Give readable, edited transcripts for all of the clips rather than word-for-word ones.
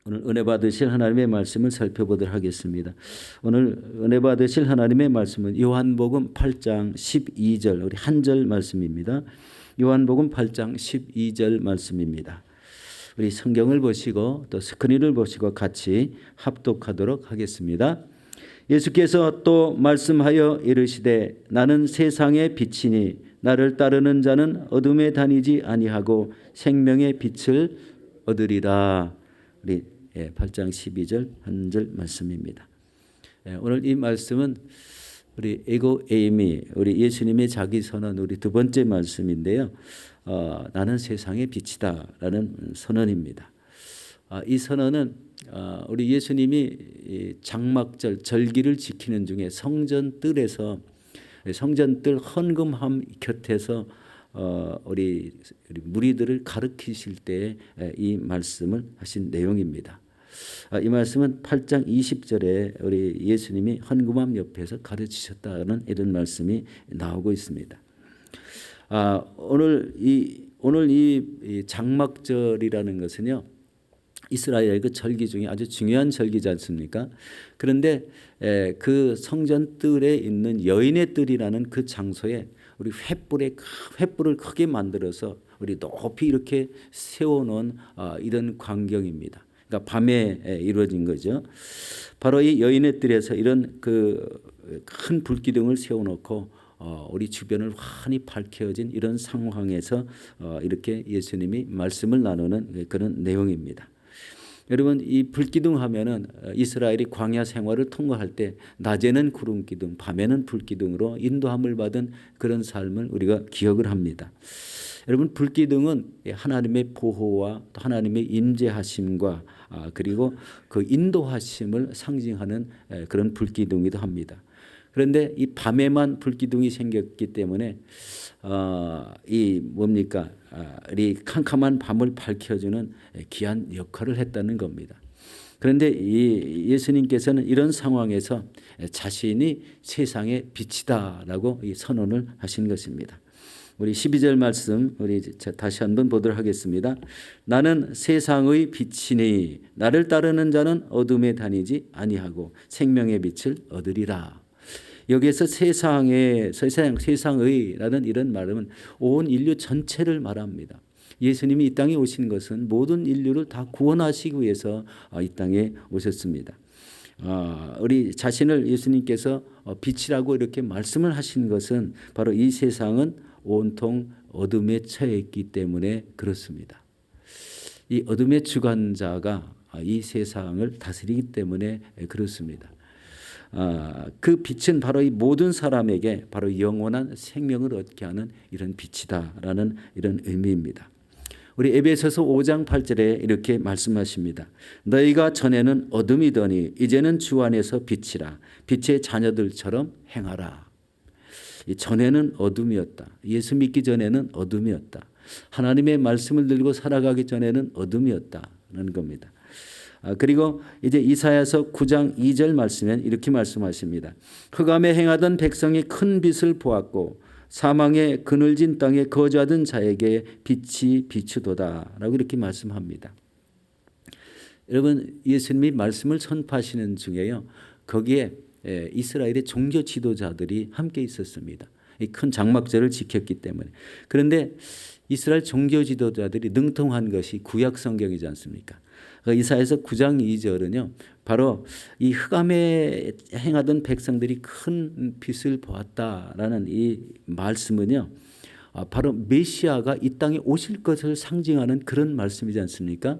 오늘 은혜 받으실 하나님의 말씀을 살펴보도록 하겠습니다. 오늘 은혜 받으실 하나님의 말씀은 요한복음 8장 12절 우리 한 절 말씀입니다. 요한복음 8장 12절 말씀입니다. 우리 성경을 보시고 또 스크린을 보시고 같이 합독하도록 하겠습니다. 예수께서 또 말씀하여 이르시되 나는 세상의 빛이니 나를 따르는 자는 어둠에 다니지 아니하고 생명의 빛을 얻으리라. 우리 8장 12절 한 절 말씀입니다. 오늘 이 말씀은 우리 에고 에이미 우리 예수님의 자기 선언 우리 두 번째 말씀인데요. 나는 세상의 빛이다라는 선언입니다. 이 선언은 우리 예수님이 장막절 절기를 지키는 중에 성전뜰에서 성전뜰 헌금함 곁에서 우리 무리들을 가르치실 때 이 말씀을 하신 내용입니다. 이 말씀은 8장 20절에 우리 예수님이 헌금함 옆에서 가르치셨다는 이런 말씀이 나오고 있습니다. 오늘 이 장막절이라는 것은요, 이스라엘의 그 절기 중에 아주 중요한 절기지 않습니까? 그런데 그 성전뜰에 있는 여인의 뜰이라는 그 장소에 우리 횃불을 크게 만들어서 우리 높이 이렇게 세워놓은 이런 광경입니다. 그러니까 밤에 이루어진 거죠. 바로 이 여인의 뜰에서 이런 그 큰 불기둥을 세워놓고 우리 주변을 환히 밝혀진 이런 상황에서 이렇게 예수님이 말씀을 나누는 그런 내용입니다. 여러분, 이 불기둥 하면은 이스라엘이 광야 생활을 통과할 때 낮에는 구름 기둥, 밤에는 불기둥으로 인도함을 받은 그런 삶을 우리가 기억을 합니다. 여러분, 불기둥은 하나님의 보호와 또 하나님의 임재하심과 그리고 그 인도하심을 상징하는 그런 불기둥이기도 합니다. 그런데 이 밤에만 불기둥이 생겼기 때문에 이 뭡니까? 이 캄캄한 밤을 밝혀주는 귀한 역할을 했다는 겁니다. 그런데 이 예수님께서는 이런 상황에서 자신이 세상의 빛이다라고 이 선언을 하신 것입니다. 우리 12절 말씀 우리 다시 한번 보도록 하겠습니다. 나는 세상의 빛이니 나를 따르는 자는 어둠에 다니지 아니하고 생명의 빛을 얻으리라. 여기에서 세상의라는 이런 말은 온 인류 전체를 말합니다. 예수님이 이 땅에 오신 것은 모든 인류를 다 구원하시기 위해서 이 땅에 오셨습니다. 우리 자신을 예수님께서 빛이라고 이렇게 말씀을 하신 것은 바로 이 세상은 온통 어둠에 처해 있기 때문에 그렇습니다. 이 어둠의 주관자가 이 세상을 다스리기 때문에 그렇습니다. 그 빛은 바로 이 모든 사람에게 바로 영원한 생명을 얻게 하는 이런 빛이다라는 이런 의미입니다. 우리 에베소서 5장 8절에 이렇게 말씀하십니다. 너희가 전에는 어둠이더니 이제는 주 안에서 빛이라. 빛의 자녀들처럼 행하라. 전에는 어둠이었다. 예수 믿기 전에는 어둠이었다. 하나님의 말씀을 들고 살아가기 전에는 어둠이었다는 겁니다. 그리고 이제 이사야서 9장 2절 말씀엔 이렇게 말씀하십니다. 흑암에 행하던 백성이 큰 빛을 보았고 사망의 그늘진 땅에 거주하던 자에게 빛이 비추도다 라고 이렇게 말씀합니다. 여러분, 예수님이 말씀을 선포하시는 중에요, 거기에 이스라엘의 종교 지도자들이 함께 있었습니다. 이 큰 장막절을 지켰기 때문에. 그런데 이스라엘 종교 지도자들이 능통한 것이 구약 성경이지 않습니까? 이사야서 9장 2절은요. 바로 이 흑암에 행하던 백성들이 큰 빛을 보았다라는 이 말씀은요. 바로 메시아가 이 땅에 오실 것을 상징하는 그런 말씀이지 않습니까?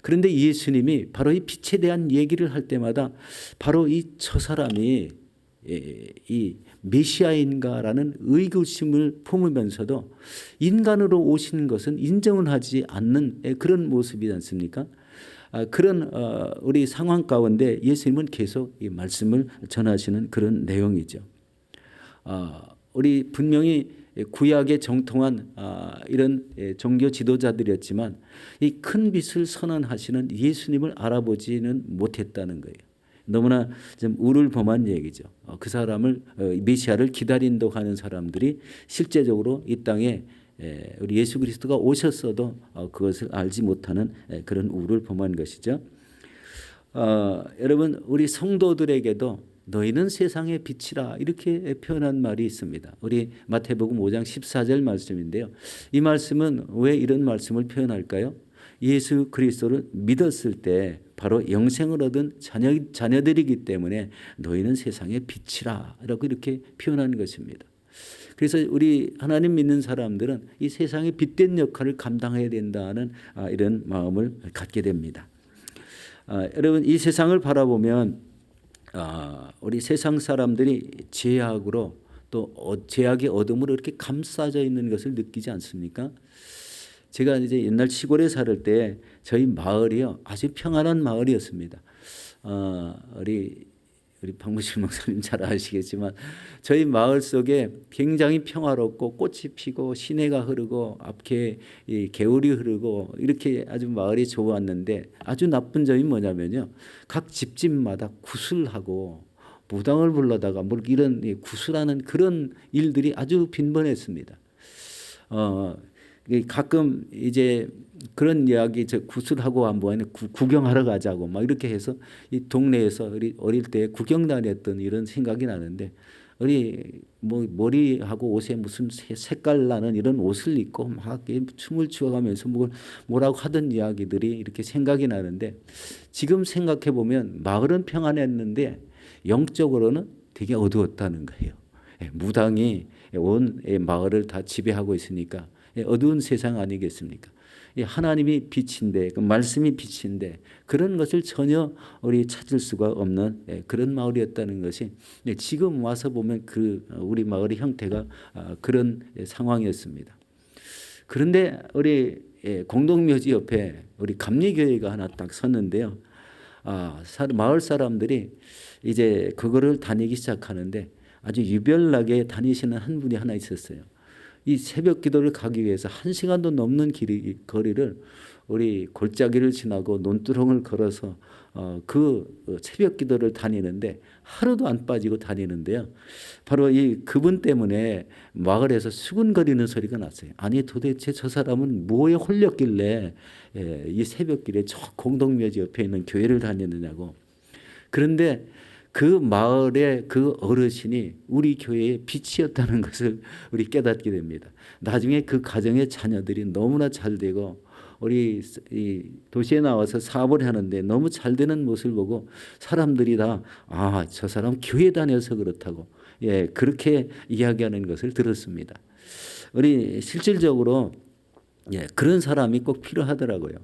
그런데 예수님이 바로 이 빛에 대한 얘기를 할 때마다 바로 저 사람이 이 메시아인가라는 의구심을 품으면서도 인간으로 오신 것은 인정을 하지 않는 그런 모습이지 않습니까? 그런 우리 상황 가운데 예수님은 계속 이 말씀을 전하시는 그런 내용이죠. 우리 분명히 구약에 정통한 이런 종교 지도자들이었지만 이 큰 빛을 선언하시는 예수님을 알아보지는 못했다는 거예요. 너무나 좀 우를 범한 얘기죠. 그 사람을 메시아를 기다린다고 하는 사람들이 실제적으로 이 땅에 우리 예수 그리스도가 오셨어도 그것을 알지 못하는 그런 우를 범한 것이죠. 여러분 우리 성도들에게도 너희는 세상의 빛이라 이렇게 표현한 말이 있습니다. 우리 마태복음 5장 14절 말씀인데요. 이 말씀은 왜 이런 말씀을 표현할까요? 예수 그리스도를 믿었을 때 바로 영생을 얻은 자녀들이기 때문에 너희는 세상의 빛이라 라고 이렇게 표현하는 것입니다. 그래서 우리 하나님 믿는 사람들은 이 세상의 빛된 역할을 감당해야 된다는 이런 마음을 갖게 됩니다. 여러분 이 세상을 바라보면 우리 세상 사람들이 죄악으로 또 죄악의 어둠으로 이렇게 감싸져 있는 것을 느끼지 않습니까? 제가 이제 옛날 시골에 살을 때 저희 마을이요 아주 평안한 마을이었습니다. 우리 박무실 목사님 잘 아시겠지만 저희 마을 속에 굉장히 평화롭고 꽃이 피고 시내가 흐르고 앞에 이 개울이 흐르고 이렇게 아주 마을이 좋았는데 아주 나쁜 점이 뭐냐면요. 각 집집마다 구슬하고 무당을 불러다가 뭐 이런 구슬하는 그런 일들이 아주 빈번했습니다. 가끔 이제 그런 이야기 저 구슬하고 한번 구경하러 가자고 막 이렇게 해서 이 동네에서 어릴 때 구경 다녔던 이런 생각이 나는데 우리 뭐 머리하고 옷에 무슨 색깔 나는 이런 옷을 입고 막 춤을 추어가면서 뭐라고 하던 이야기들이 이렇게 생각이 나는데 지금 생각해 보면 마을은 평안했는데 영적으로는 되게 어두웠다는 거예요. 무당이 온 마을을 다 지배하고 있으니까 어두운 세상 아니겠습니까? 하나님이 빛인데 그 말씀이 빛인데 그런 것을 전혀 우리 찾을 수가 없는 그런 마을이었다는 것이 지금 와서 보면 그 우리 마을의 형태가 그런 상황이었습니다. 그런데 우리 공동묘지 옆에 우리 감리교회가 하나 딱 섰는데요. 마을 사람들이 이제 그거를 다니기 시작하는데 아주 유별나게 다니시는 한 분이 하나 있었어요. 이 새벽 기도를 가기 위해서 1시간도 넘는 거리를 우리 골짜기를 지나고 논두렁을 걸어서 그 새벽 기도를 다니는데 하루도 안 빠지고 다니는데요. 바로 그분 때문에 마을에서 수군거리는 소리가 났어요. 아니 도대체 저 사람은 뭐에 홀렸길래 이 새벽길에 저 공동묘지 옆에 있는 교회를 다니느냐고. 그런데 그 마을의 그 어르신이 우리 교회의 빛이었다는 것을 우리 깨닫게 됩니다. 나중에 그 가정의 자녀들이 너무나 잘 되고 우리 이 도시에 나와서 사업을 하는데 너무 잘 되는 모습을 보고 사람들이 다 저 사람 교회 다녀서 그렇다고 그렇게 이야기하는 것을 들었습니다. 우리 실질적으로 그런 사람이 꼭 필요하더라고요.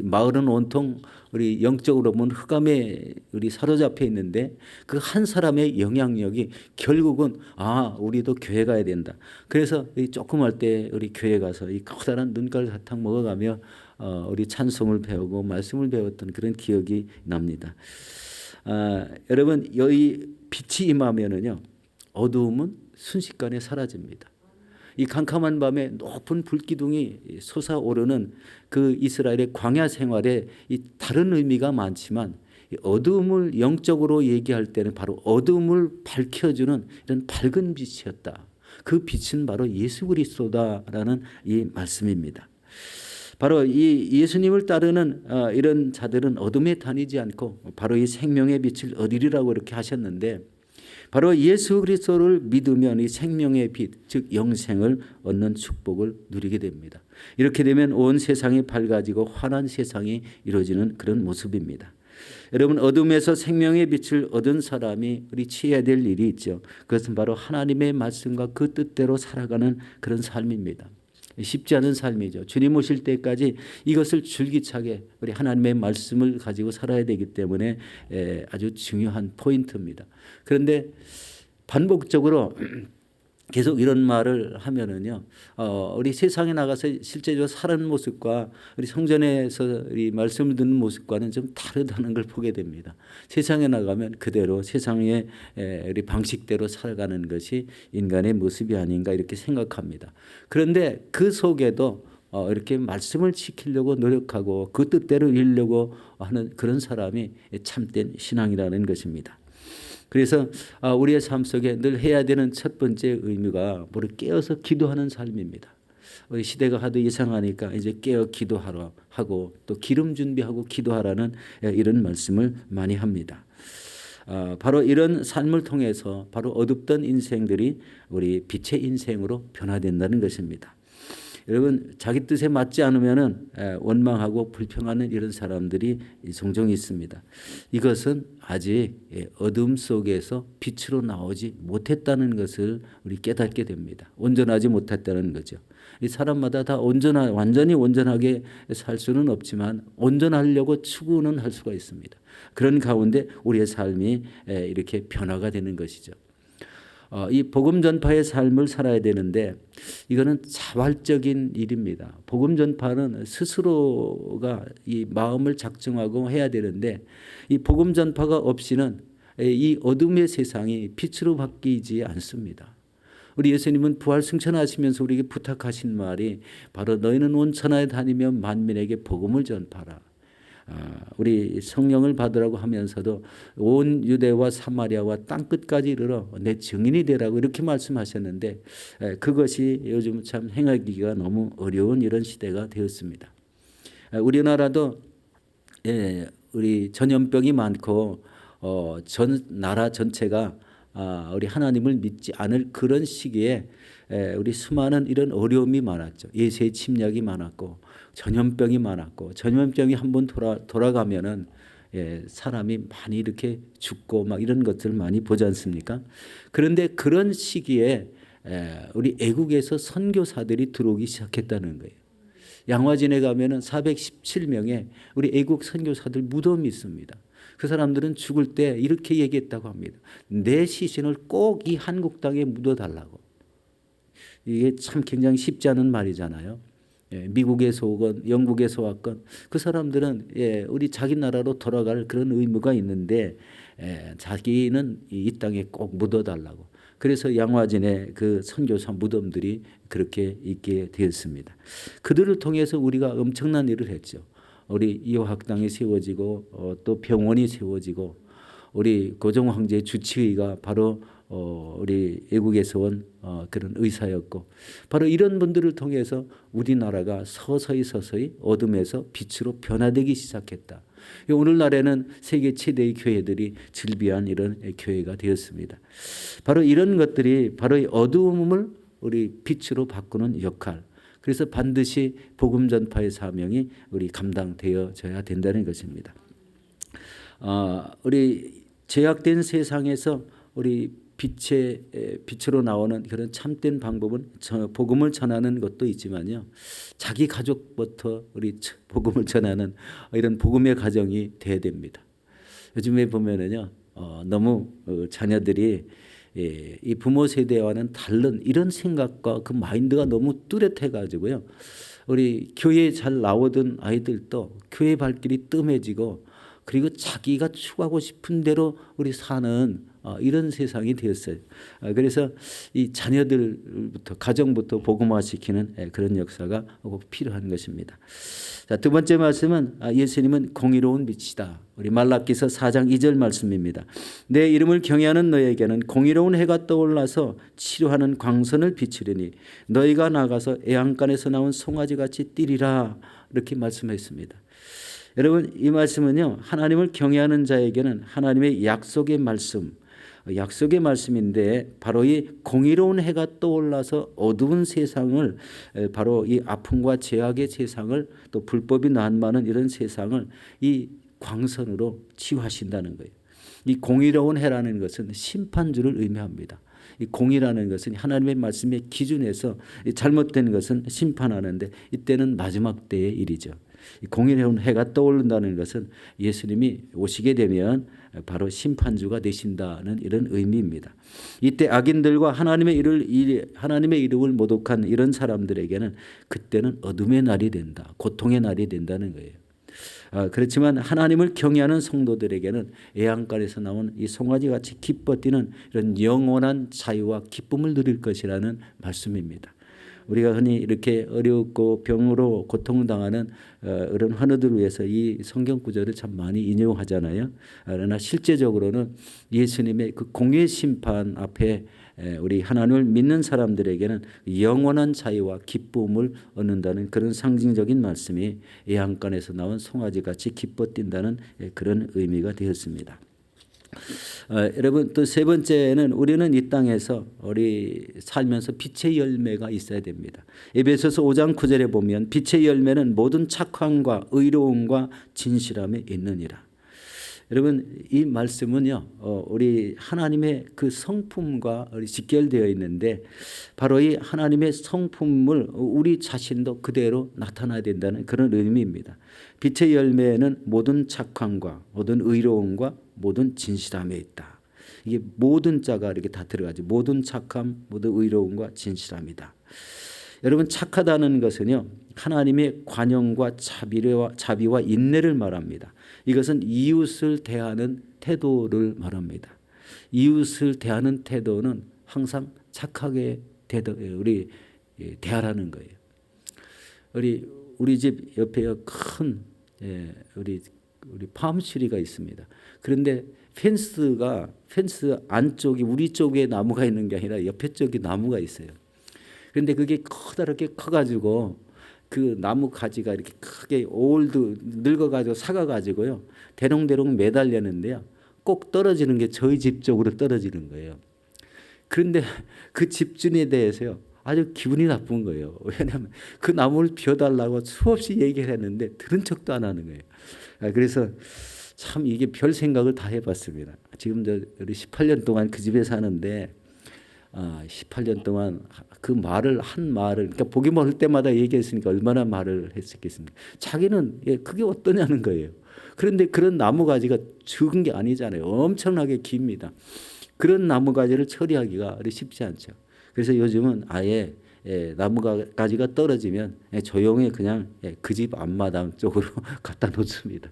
마을은 온통 우리 영적으로 보면 흑암에 우리 사로잡혀 있는데 그 한 사람의 영향력이 결국은 우리도 교회 가야 된다. 그래서 조그만 때 우리 교회 가서 이 커다란 눈깔 사탕 먹어가며 우리 찬송을 배우고 말씀을 배웠던 그런 기억이 납니다. 여러분 여기 빛이 임하면은요 어두움은 순식간에 사라집니다. 이 캄캄한 밤에 높은 불기둥이 솟아오르는 그 이스라엘의 광야 생활에 이 다른 의미가 많지만 어두움을 영적으로 얘기할 때는 바로 어두움을 밝혀주는 이런 밝은 빛이었다. 그 빛은 바로 예수 그리스도다라는 이 말씀입니다. 바로 이 예수님을 따르는 이런 자들은 어둠에 다니지 않고 바로 이 생명의 빛을 얻으리라고 이렇게 하셨는데 바로 예수 그리스도를 믿으면 이 생명의 빛, 즉 영생을 얻는 축복을 누리게 됩니다. 이렇게 되면 온 세상이 밝아지고 환한 세상이 이루어지는 그런 모습입니다. 여러분 어둠에서 생명의 빛을 얻은 사람이 우리 취해야 될 일이 있죠. 그것은 바로 하나님의 말씀과 그 뜻대로 살아가는 그런 삶입니다. 쉽지 않은 삶이죠. 주님 오실 때까지 이것을 줄기차게 우리 하나님의 말씀을 가지고 살아야 되기 때문에 아주 중요한 포인트입니다. 그런데 반복적으로 계속 이런 말을 하면은요, 우리 세상에 나가서 실제로 사는 모습과 우리 성전에서 이 말씀을 듣는 모습과는 좀 다르다는 걸 보게 됩니다. 세상에 나가면 그대로 세상의 우리 방식대로 살아가는 것이 인간의 모습이 아닌가 이렇게 생각합니다. 그런데 그 속에도 이렇게 말씀을 지키려고 노력하고 그 뜻대로 이루려고 하는 그런 사람이 참된 신앙이라는 것입니다. 그래서 우리의 삶 속에 늘 해야 되는 첫 번째 의미가 뭐를 깨어서 기도하는 삶입니다. 시대가 하도 이상하니까 이제 깨어 기도하라 하고 또 기름 준비하고 기도하라는 이런 말씀을 많이 합니다. 바로 이런 삶을 통해서 바로 어둡던 인생들이 우리 빛의 인생으로 변화된다는 것입니다. 여러분, 자기 뜻에 맞지 않으면은 원망하고 불평하는 이런 사람들이 종종 있습니다. 이것은 아직 어둠 속에서 빛으로 나오지 못했다는 것을 우리 깨닫게 됩니다. 온전하지 못했다는 거죠. 이 사람마다 다 완전히 온전하게 살 수는 없지만 온전하려고 추구는 할 수가 있습니다. 그런 가운데 우리의 삶이 이렇게 변화가 되는 것이죠. 이 복음 전파의 삶을 살아야 되는데 이거는 자발적인 일입니다. 복음 전파는 스스로가 이 마음을 작정하고 해야 되는데 이 복음 전파가 없이는 이 어둠의 세상이 빛으로 바뀌지 않습니다. 우리 예수님은 부활 승천하시면서 우리에게 부탁하신 말이 바로 너희는 온 천하에 다니며 만민에게 복음을 전파라. 우리 성령을 받으라고 하면서도 온 유대와 사마리아와 땅끝까지 이르러 내 증인이 되라고 이렇게 말씀하셨는데 그것이 요즘 참 행하기가 너무 어려운 이런 시대가 되었습니다. 우리나라도 우리 전염병이 많고 전 나라 전체가 우리 하나님을 믿지 않을 그런 시기에 우리 수많은 이런 어려움이 많았죠. 예수의 침략이 많았고 전염병이 많았고 전염병이 한번 돌아가면은 사람이 많이 이렇게 죽고 막 이런 것들 많이 보지 않습니까? 그런데 그런 시기에 우리 애국에서 선교사들이 들어오기 시작했다는 거예요. 양화진에 가면은 417명의 우리 애국 선교사들 무덤이 있습니다. 그 사람들은 죽을 때 이렇게 얘기했다고 합니다. 내 시신을 꼭 이 한국 땅에 묻어달라고. 이게 참 굉장히 쉽지 않은 말이잖아요. 미국에서 오건 영국에서 왔건 그 사람들은 우리 자기 나라로 돌아갈 그런 의무가 있는데 자기는 이 땅에 꼭 묻어달라고. 그래서 양화진의 그 선교사 무덤들이 그렇게 있게 되었습니다. 그들을 통해서 우리가 엄청난 일을 했죠. 우리 이호학당이 세워지고 또 병원이 세워지고 우리 고종 황제의 주치의가 바로 우리 외국에서 온 그런 의사였고 바로 이런 분들을 통해서 우리나라가 서서히 어둠에서 빛으로 변화되기 시작했다. 오늘날에는 세계 최대의 교회들이 즐비한 이런 교회가 되었습니다. 바로 이런 것들이 바로 어두움을 우리 빛으로 바꾸는 역할. 그래서 반드시 복음 전파의 사명이 우리 감당되어져야 된다는 것입니다. 우리 제약된 세상에서 우리 빛으로 나오는 그런 참된 방법은 복음을 전하는 것도 있지만요. 자기 가족부터 우리 복음을 전하는 이런 복음의 가정이 돼야 됩니다. 요즘에 보면은요, 너무 자녀들이 이 부모 세대와는 다른 이런 생각과 그 마인드가 너무 뚜렷해 가지고요. 우리 교회에 잘 나오던 아이들도 교회 발길이 뜸해지고 그리고 자기가 추구하고 싶은 대로 우리 사는 이런 세상이 되었어요. 그래서 이 자녀들부터 가정부터 복음화시키는 그런 역사가 꼭 필요한 것입니다. 자, 두 번째 말씀은 예수님은 공의로운 빛이다. 우리 말라기서 4장 2절 말씀입니다. 내 이름을 경외하는 너에게는 공의로운 해가 떠올라서 치료하는 광선을 비추리니 너희가 나가서 애양간에서 나온 송아지같이 뛰리라. 이렇게 말씀했습니다. 여러분, 이 말씀은요, 하나님을 경외하는 자에게는 하나님의 약속의 말씀인데 바로 이 공의로운 해가 떠올라서 어두운 세상을 바로 이 아픔과 죄악의 세상을 또 불법이 난무하는 이런 세상을 이 광선으로 치유하신다는 거예요. 이 공의로운 해라는 것은 심판주를 의미합니다. 이 공의라는 것은 하나님의 말씀의 기준에서 잘못된 것은 심판하는데 이때는 마지막 때의 일이죠. 공의로운 해가 떠오른다는 것은 예수님이 오시게 되면 바로 심판주가 되신다는 이런 의미입니다. 이때 악인들과 하나님의 이름을 모독한 이런 사람들에게는 그때는 어둠의 날이 된다. 고통의 날이 된다는 거예요. 그렇지만 하나님을 경외하는 성도들에게는 애양간에서 나온 이 송아지같이 기뻐 뛰는 이런 영원한 자유와 기쁨을 누릴 것이라는 말씀입니다. 우리가 흔히 이렇게 어렵고 병으로 고통당하는 이런 환우들을 위해서 이 성경 구절을 참 많이 인용하잖아요. 그러나 실제적으로는 예수님의 그 공의 심판 앞에 우리 하나님을 믿는 사람들에게는 영원한 자유와 기쁨을 얻는다는 그런 상징적인 말씀이 예한간에서 나온 송아지같이 기뻐 뛴다는 그런 의미가 되었습니다. 여러분 또 세 번째는 우리는 이 땅에서 우리 살면서 빛의 열매가 있어야 됩니다. 에베소서 5장 9절에 보면 빛의 열매는 모든 착함과 의로움과 진실함에 있느니라. 여러분 이 말씀은요 우리 하나님의 그 성품과 직결되어 있는데 바로 이 하나님의 성품을 우리 자신도 그대로 나타나야 된다는 그런 의미입니다. 빛의 열매는 모든 착함과 모든 의로움과 모든 진실함에 있다. 이게 모든 자가 이렇게 다 들어가죠. 모든 착함, 모든 의로움과 진실함이다. 여러분 착하다는 것은요 하나님의 관용과 자비와 인내를 말합니다. 이것은 이웃을 대하는 태도를 말합니다. 이웃을 대하는 태도는 항상 착하게 우리 대하라는 거예요. 우리 집 옆에 큰 우리 팜시리가 있습니다. 그런데 펜스 안쪽이 우리 쪽에 나무가 있는 게 아니라 옆에 쪽에 나무가 있어요. 그런데 그게 커다랗게 커가지고 그 나무 가지가 이렇게 크게 늙어가지고 사가가지고요 대롱대롱 매달렸는데요 꼭 떨어지는 게 저희 집 쪽으로 떨어지는 거예요. 그런데 그 집주인에 대해서요 아주 기분이 나쁜 거예요. 왜냐하면 그 나무를 비워달라고 수없이 얘기를 했는데 들은 척도 안 하는 거예요. 그래서 참 이게 별 생각을 다 해봤습니다. 지금 우리 18년 동안 그 집에 사는데 18년 동안 그 말을 그러니까 보기만 할 때마다 얘기했으니까 얼마나 말을 했었겠습니까. 자기는 그게 어떠냐는 거예요. 그런데 그런 나무 가지가 적은 게 아니잖아요. 엄청나게 깁니다. 그런 나무 가지를 처리하기가 쉽지 않죠. 그래서 요즘은 아예 나무 가지가 떨어지면 조용히 그냥 그 집 앞마당 쪽으로 갖다 놓습니다.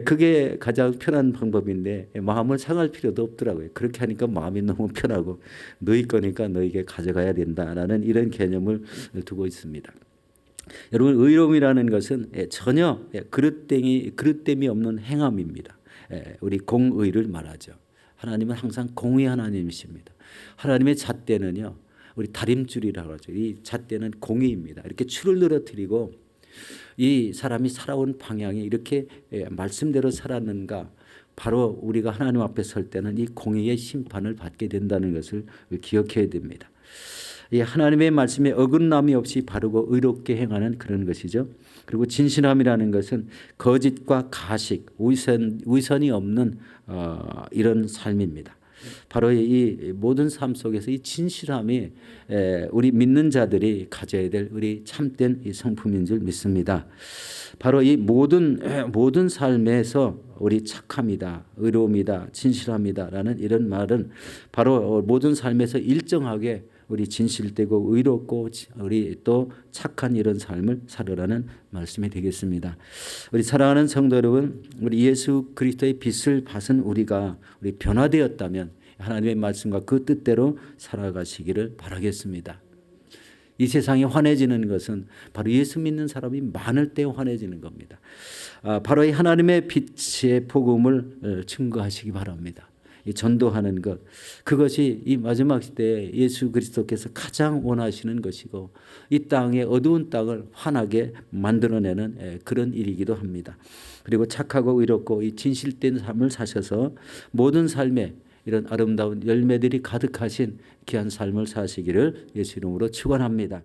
그게 가장 편한 방법인데 마음을 상할 필요도 없더라고요. 그렇게 하니까 마음이 너무 편하고 너희 거니까 너에게 가져가야 된다라는 이런 개념을 두고 있습니다. 여러분 의로움이라는 것은 전혀 그릇됨이 없는 행함입니다. 우리 공의를 말하죠. 하나님은 항상 공의 하나님이십니다. 하나님의 잣대는요 우리 다림줄이라고 하죠. 이 잣대는 공의입니다. 이렇게 줄을 늘어뜨리고 이 사람이 살아온 방향이 이렇게 말씀대로 살았는가 바로 우리가 하나님 앞에 설 때는 이 공의의 심판을 받게 된다는 것을 기억해야 됩니다. 이 하나님의 말씀에 어긋남이 없이 바르고 의롭게 행하는 그런 것이죠. 그리고 진실함이라는 것은 거짓과 가식, 위선이 없는 이런 삶입니다. 바로 이 모든 삶 속에서 이 진실함이 우리 믿는 자들이 가져야 될 우리 참된 이 성품인 줄 믿습니다. 바로 이 모든 삶에서 우리 착함이다, 의로움이다, 진실함이다라는 이런 말은 바로 모든 삶에서 일정하게 우리 진실되고 의롭고 우리 또 착한 이런 삶을 살으라는 말씀이 되겠습니다. 우리 사랑하는 성도 여러분, 우리 예수 그리스도의 빛을 받은 우리 변화되었다면 하나님의 말씀과 그 뜻대로 살아가시기를 바라겠습니다. 이 세상이 환해지는 것은 바로 예수 믿는 사람이 많을 때 환해지는 겁니다. 바로 이 하나님의 빛의 복음을 증거하시기 바랍니다. 이 전도하는 것, 그것이 이 마지막 시대에 예수 그리스도께서 가장 원하시는 것이고 이 땅의 어두운 땅을 환하게 만들어내는 그런 일이기도 합니다. 그리고 착하고 의롭고 이 진실된 삶을 사셔서 모든 삶에 이런 아름다운 열매들이 가득하신 귀한 삶을 사시기를 예수 이름으로 축원합니다.